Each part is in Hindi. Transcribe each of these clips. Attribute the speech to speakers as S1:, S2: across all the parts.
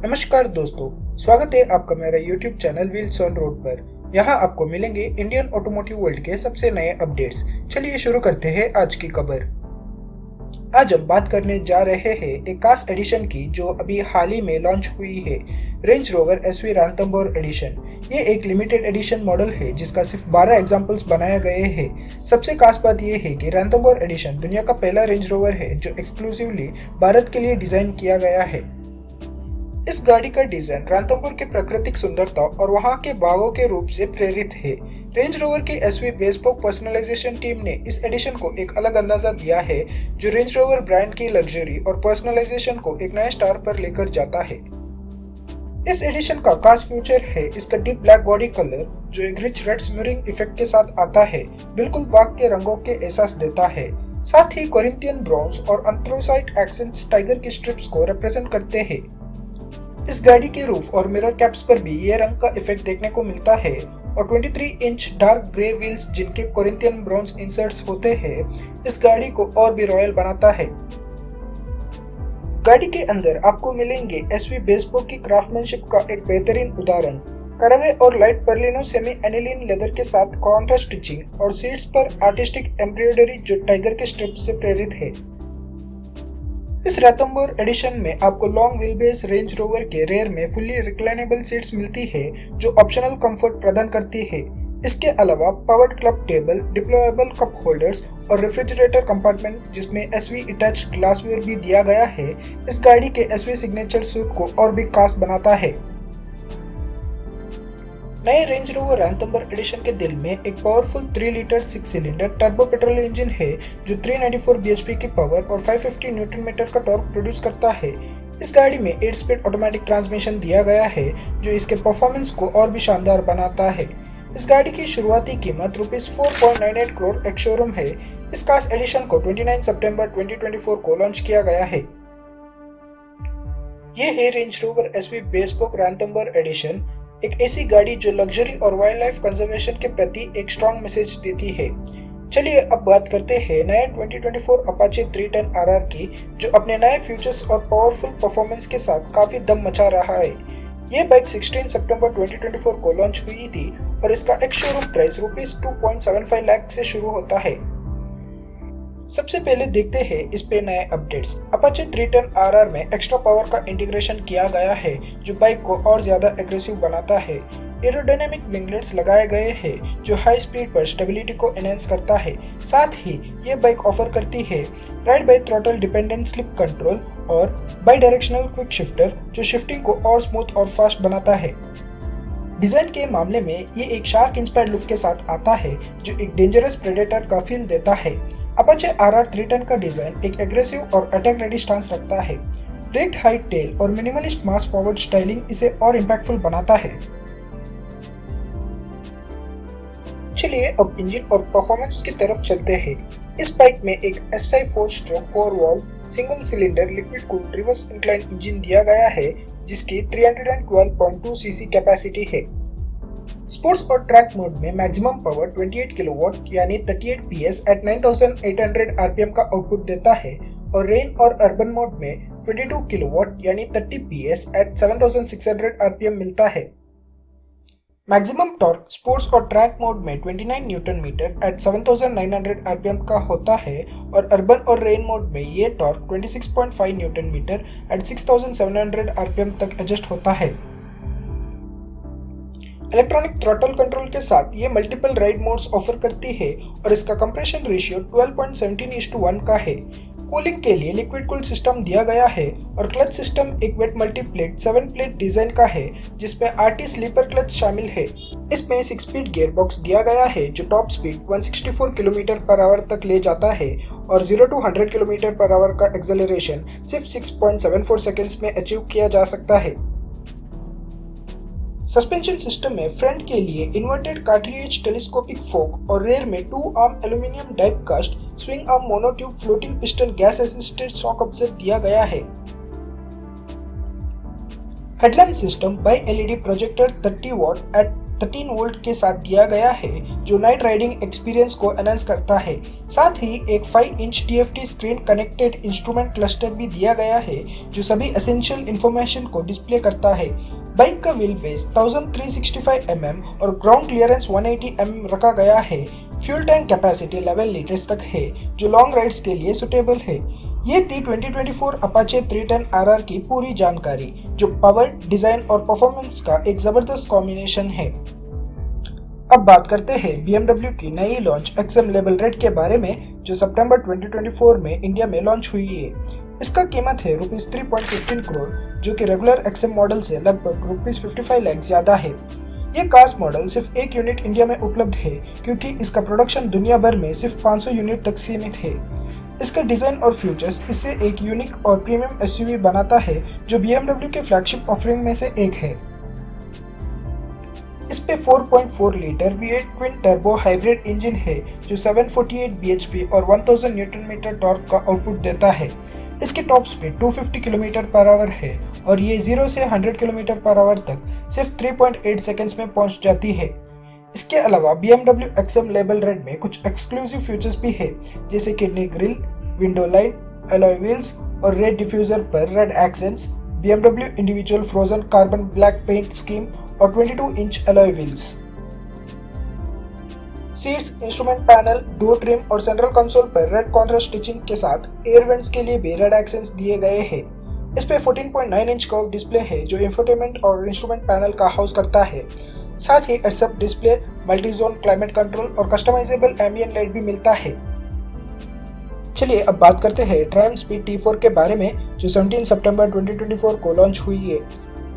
S1: नमस्कार दोस्तों, स्वागत है आपका मेरा YouTube channel wheels on road पर। यहाँ आपको मिलेंगे इंडियन ऑटोमोटिव वर्ल्ड के सबसे नए अपडेट्स। चलिए शुरू करते हैं आज की खबर। आज हम बात करने जा रहे हैं एक खास एडिशन की जो अभी हाल ही में लॉन्च हुई है, रेंज रोवर SV रैंथमबोर एडिशन। ये एक लिमिटेड एडिशन मॉडल है जिसका सिर्फ 12 एग्जाम्पल्स बनाए गए हैं। सबसे खास बात यह है कि रैंथमबोर एडिशन दुनिया का पहला रेंज रोवर है जो एक्सक्लूसिवली भारत के लिए डिजाइन किया गया है। इस गाड़ी का डिजाइन रैंथमबोर की प्राकृतिक सुंदरता और वहां के बागों के रूप से प्रेरित है। रेंज रोवर की SV बेस्पोक पर्सनलाइजेशन टीम ने इस एडिशन को एक अलग अंदाजा दिया है जो रेंज रोवर ब्रांड की लग्जरी और पर्सनलाइजेशन को एक नए स्टार पर लेकर जाता है। इस एडिशन का खास फीचर है इसका डीप ब्लैक बॉडी कलर जो एक रिच रेड स्मिरिंग इफेक्ट के साथ आता है, बिल्कुल बाग के रंगों के एहसास देता है। साथ ही कोरिंथियन ब्राउन्स और एंथ्रासाइट एक्सेंट्स टाइगर की स्ट्रिप्स को रिप्रेजेंट करते हैं। इस गाड़ी के रूफ और मिरर कैप्स पर भी ये रंग का इफेक्ट देखने को मिलता है और 23 इंच डार्क ग्रे व्हील्स जिनके कोरिंथियन ब्रॉन्ज इंसर्ट्स होते हैं इस गाड़ी को और भी रॉयल बनाता है। गाड़ी के अंदर आपको मिलेंगे SV बेस्पोक की क्राफ्टमैनशिप का एक बेहतरीन उदाहरण, करवे और लाइट पर्लिनो सेमी एनिलीन लेदर के साथ कॉन्ट्रास्ट स्टिचिंग और सीट्स पर आर्टिस्टिक एम्ब्रॉयडरी जो टाइगर के स्ट्रिप्स से प्रेरित है। इस रैंथमबोर एडिशन में आपको लॉन्ग व्हीलबेस रेंज रोवर के रेयर में फुल्ली रिक्लाइनेबल सीट्स मिलती है जो ऑप्शनल कंफर्ट प्रदान करती है। इसके अलावा powered club table, deployable cup holders और रेफ्रिजरेटर कंपार्टमेंट जिसमें SV अटैच्ड ग्लासवेयर भी दिया गया है इस गाड़ी के SV सिग्नेचर सूट को और भी खास बनाता है। नए रेंज रोवर रैंथमबोर एडिशन के दिल में एक powerful 3 litre 6 cylinder turbo petrol engine है जो 394 bhp की पावर और 550 न्यूटन मीटर का टॉर्क प्रोड्यूस करता है। इस गाड़ी में 8 स्पीड ऑटोमेटिक ट्रांसमिशन दिया गया है जो इसके परफॉर्मेंस को और भी शानदार बनाता है। इस गाड़ी की शुरुआती कीमत ₹4.98 करोड़ एक शोरूम है। इस खास एडिशन को 29 सितंबर 2024 को लॉन्च किया गया है। ये है Range Rover SV bespoke Ranthambore edition, एक ऐसी गाड़ी जो लग्जरी और वाइल्ड लाइफ कंजर्वेशन के प्रति एक स्ट्रॉन्ग मैसेज देती है। चलिए अब बात करते हैं नए 2024 अपाचे 310 RR की जो अपने नए फीचर्स और पावरफुल परफॉर्मेंस के साथ काफी दम मचा रहा है। ये बाइक 16 सितंबर 2024 को लॉन्च हुई थी और इसका एक शोरूम प्राइस ₹2.75 लाख से शुरू होता है। सबसे पहले देखते हैं इस पे नए अपडेट्स। अपाचे 310 RR में एक्स्ट्रा पावर का इंटीग्रेशन किया गया है जो बाइक को और ज्यादा एग्रेसिव बनाता है। एरोडायनामिक विंगलेट्स लगाए गए हैं जो हाई स्पीड पर स्टेबिलिटी को एनहांस करता है। साथ ही ये बाइक ऑफर करती है ride bye throttle dependent slip control और बाई डायरेक्शनल क्विक शिफ्टर जो शिफ्टिंग को और स्मूथ और फास्ट बनाता है। डिजाइन के मामले में ये एक शार्क इंस्पायर्ड लुक के साथ आता है जो एक डेंजरस प्रेडेटर का फील देता है। अपाचे RR 310 का डिजाइन एक एग्रेसिव और अटैक रेडी स्टांस रखता है। रेक्ट हाइट टेल और मिनिमलिस्ट मास फॉरवर्ड स्टाइलिंग इसे और इंपैक्टफुल बनाता है। चलिए अब इंजन और परफॉर्मेंस की तरफ चलते हैं। इस बाइक में एक SI four stroke four valve single cylinder liquid cooled reverse incline engine दिया गया है जिसकी 312.2 सीसी कैपेसिटी है। स्पोर्ट्स और ट्रैक मोड में मैक्सिमम पावर 28 किलोवाट यानी 38 PS एट 9800 RPM का आउटपुट देता है और रेन और अर्बन मोड में 22 किलोवाट यानी 30 PS एट 7600 RPM मिलता है। मैक्सिमम टॉर्क स्पोर्ट्स और ट्रैक मोड में 29 न्यूटन मीटर एट 7900 RPM का होता है और अर्बन और रेन मोड में ये torque 26.5 newton metre at 6700 RPM तक एडजस्ट होता है। इलेक्ट्रॉनिक थ्रॉटल कंट्रोल के साथ ये मल्टीपल राइड मोड्स ऑफर करती है और इसका कंप्रेशन रेशियो 12.17:1 का है। कूलिंग के लिए लिक्विड कूल सिस्टम दिया गया है और क्लच सिस्टम एक वेट मल्टीप्लेट 7 प्लेट डिजाइन का है जिसमें RT स्लीपर क्लच शामिल है। इसमें 6 स्पीड गियर बॉक्स दिया गया है जो टॉप स्पीड 164 km/h तक ले जाता है और 0 to 100 km/h का एक्सेलरेशन सिर्फ 6.74 सेकेंड्स में अचीव किया जा सकता है। सस्पेंशन सिस्टम में फ्रंट के लिए इन्वर्टेड कार्ट्रिज टेलीस्कोपिक फोक और रेयर में 2 arm aluminium die cast swing arm monotube floating piston gas assisted shock observer दिया गया है। Headlamp system bi LED projector 30 watt at 13 volt के साथ दिया गया है जो नाइट राइडिंग एक्सपीरियंस को एनहांस करता है। साथ ही एक 5 inch TFT screen connected instrument cluster भी दिया गया है जो सभी एसेंशियल इंफॉर्मेशन को डिस्प्ले करता है। बाइक का व्हील बेस 1365 mm और ग्राउंड क्लियरेंस 180 mm रखा गया है। फ्यूल टैंक कैपेसिटी 11 लीटर्स तक है जो लॉन्ग राइड्स के लिए सुटेबल है। ये थी 2024 अपाचे 310 RR की पूरी जानकारी जो पावर, डिजाइन और परफॉर्मेंस का एक जबरदस्त कॉम्बिनेशन है। अब बात करते हैं BMW की नई लॉन्च XM लेबल रेड के बारे में जो सितंबर 2024 में इंडिया में लॉन्च हुई है। इसका कीमत है ₹3.15 करोड़ जो कि रेगुलर XM मॉडल से लगभग ₹55 लाख ज्यादा है। ये कार्स मॉडल सिर्फ एक यूनिट इंडिया में उपलब्ध है क्योंकि इसका प्रोडक्शन दुनिया भर में सिर्फ 500 यूनिट तक सीमित है। इसका डिजाइन और फीचर्स इससे एक यूनिक और प्रीमियम SUV बनाता है जो BMW के फ्लैगशिप ऑफरिंग में से एक है। इस पे 4.4 litre V8 twin turbo hybrid engine है जो 748 bhp और 1000 न्यूटन मीटर टॉर्क का आउटपुट देता है। इसकी टॉप स्पीड 250 km/h है और ये 0 से 100 km/h तक सिर्फ 3.8 सेकंड्स में पहुंच जाती है। इसके अलावा BMW XM लेबल रेड में कुछ एक्सक्लूसिव फीचर्स भी है जैसे kidney grille, window line, alloy wheels और रेड डिफ्यूजर पर red accents, BMW individual frozen carbon black paint scheme और 22 inch alloy wheels. Seats, instrument panel, door trim और सेंट्रल कंसोल पर रेड कॉन्ट्रास्ट स्टिचिंग के साथ एयर वेंट्स के लिए भी रेड एक्सेंट्स दिए गए हैं। इस पे 14.9 इंच कर्व डिस्प्ले है जो इंफोटेनमेंट और इंस्ट्रूमेंट पैनल का हाउस करता है। साथ ही heads up display, multi zone climate control और कस्टमाइजेबल एम्बिएंट लाइट भी मिलता है। चलिए अब बात करते हैं ट्रायम्फ स्पीड T4 के बारे में जो 17 सितंबर 2024 को लॉन्च हुई है।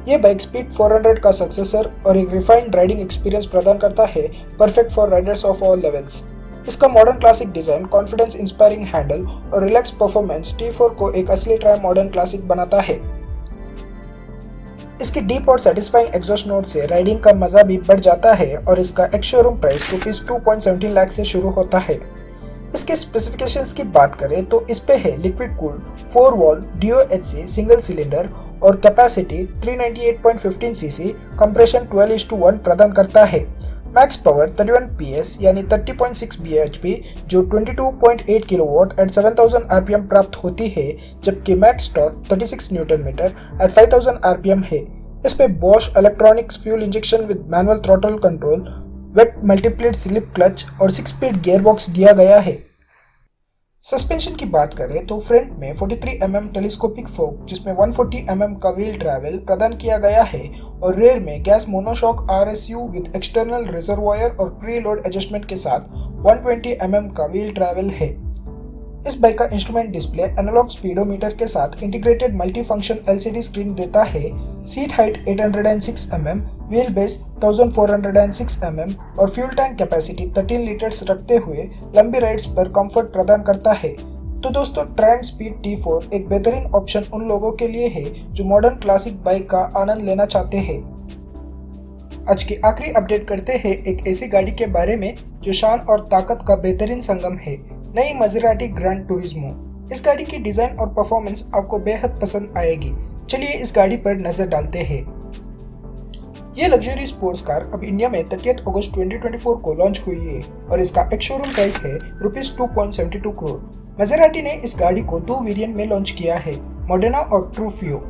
S1: ये बाइक स्पीड 400 का सक्सेसर और एक रिफाइंड राइडिंग एक्सपीरियंस प्रदान करता है, perfect for riders of all levels. इसका modern classic design, confidence inspiring handle और रिलैक्स परफॉर्मेंस T4 को एक असली ट्रायम्फ मॉडर्न क्लासिक बनाता है। इसकी डीप और सेटिस्फाइंग एग्जॉस्ट नोट से राइडिंग का मजा भी बढ़ जाता है और इसका एक्स शोरूम प्राइस ₹2.17 लाख से शुरू होता है। इसके स्पेसिफिकेशंस की बात करें तो इस पे है liquid cooled 4 valve DOHC single cylinder और कैपेसिटी 398.15 cc, कंप्रेशन 12:1 प्रदान करता है। मैक्स पावर 31 PS यानी 30.6 bhp जो 22.8 किलोवाट एट 7000 RPM प्राप्त होती है, जबकि max torque 36 newton metre at 5000 RPM है। इस पे Bosch electronics fuel injection with manual throttle control, wet multiplate slip clutch और 6 स्पीड गियरबॉक्स दिया गया है। सस्पेंशन की बात करें तो फ्रंट में 43 mm टेलीस्कोपिक फोक जिसमें 140 mm का व्हील ट्रैवल प्रदान किया गया है और रेयर में gas monoshock RSU with external reservoir और प्री लोड एडजस्टमेंट के साथ 120 mm का व्हील ट्रैवल है। इस बाइक का इंस्ट्रूमेंट डिस्प्ले एनालॉग स्पीडोमीटर के साथ integrated multi function LCD screen देता है। Seat height 806 mm, wheel base 1406 mm और फ्यूल टैंक कैपेसिटी 13 लीटर्स रखते हुए लंबी राइड्स पर कंफर्ट प्रदान करता है। तो दोस्तों, ट्रायम्फ स्पीड T4 एक बेहतरीन ऑप्शन उन लोगों के लिए है जो मॉडर्न क्लासिक बाइक का आनंद लेना चाहते हैं। आज की आखिरी अपडेट करते हैं एक ऐसी गाड़ी के बारे में जो शान और ताकत का बेहतरीन संगम है, नई मज़ेराटी ग्रैंड टूरिज्मो। इस गाड़ी की डिजाइन और परफॉर्मेंस आपको बेहद पसंद आएगी। चलिए इस गाड़ी पर नजर डालते हैं। ये लग्जरी स्पोर्ट्स कार अब इंडिया में 30 अगस्त 2024 को लॉन्च हुई है और इसका एक शोरूम प्राइस है ₹2.72 करोड़। मज़ेराटी ने इस गाड़ी को 2 वेरिएंट में लॉन्च किया है, मोडेना और ट्रूफियो।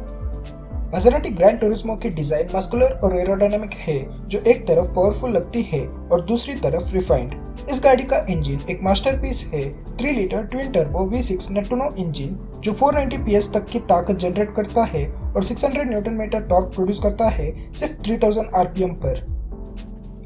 S1: मज़ेराटी ग्रैंड टूरिज्मो की डिजाइन मस्कुलर और एरोडायनामिक है जो एक तरफ पावरफुल लगती है और दूसरी तरफ रिफाइंड। इस गाड़ी का इंजन एक मास्टरपीस है, 3 litre twin turbo V6 Nettuno engine जो 490 PS तक की ताकत जनरेट करता है और 600 न्यूटन मीटर टॉर्क प्रोड्यूस करता है सिर्फ 3000 RPM पर।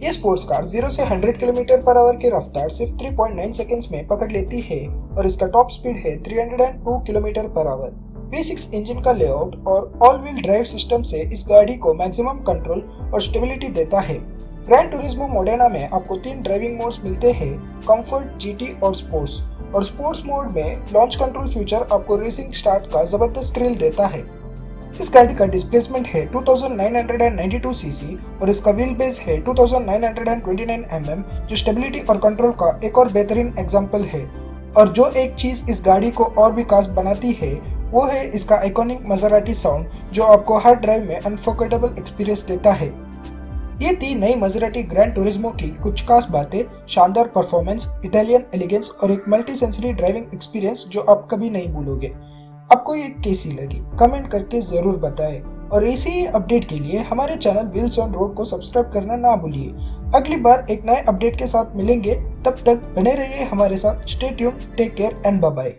S1: ये स्पोर्ट्स कार 0 से 100 km/h की रफ्तार सिर्फ 3.9 सेकंड्स में पकड़ लेती है और इसका टॉप स्पीड है 302 km/h। V6 इंजन का लेआउट और ऑल व्हील ड्राइव सिस्टम से इस गाड़ी को मैक्सिमम कंट्रोल और स्टेबिलिटी देता है। ग्रैंड टूरिज्मो मोडेना में आपको 3 ड्राइविंग मोड्स मिलते हैं, कंफर्ट, GT और स्पोर्ट्स। और स्पोर्ट्स मोड में लॉन्च कंट्रोल फीचर आपको रेसिंग स्टार्ट का जबरदस्त थ्रिल देता है। इस गाड़ी का डिस्प्लेसमेंट है 2992 cc और इसका व्हील बेस है 2929 mm जो स्टेबिलिटी और कंट्रोल का एक और बेहतरीन एग्जाम्पल है। और जो एक चीज इस गाड़ी को और भी खास बनाती है वो है इसका आइकॉनिक मज़ेराटी साउंड जो आपको हर ड्राइव में अनफॉरगेटेबल एक्सपीरियंस देता है। ये थी नई मजराटी ग्रैंड टूरिज्मो की कुछ खास बातें, शानदार परफॉर्मेंस, इटालियन एलिगेंस और एक मल्टी सेंसरी ड्राइविंग एक्सपीरियंस जो आप कभी नहीं भूलोगे। आपको ये कैसी लगी कमेंट करके जरूर बताएं और इसी ही अपडेट के लिए हमारे चैनल व्हील्स ऑन रोड को सब्सक्राइब करना ना भूलिए। अगली बार एक नए अपडेट के साथ मिलेंगे, तब तक बने रहिए हमारे साथ। Stay tuned, take care and bye bye.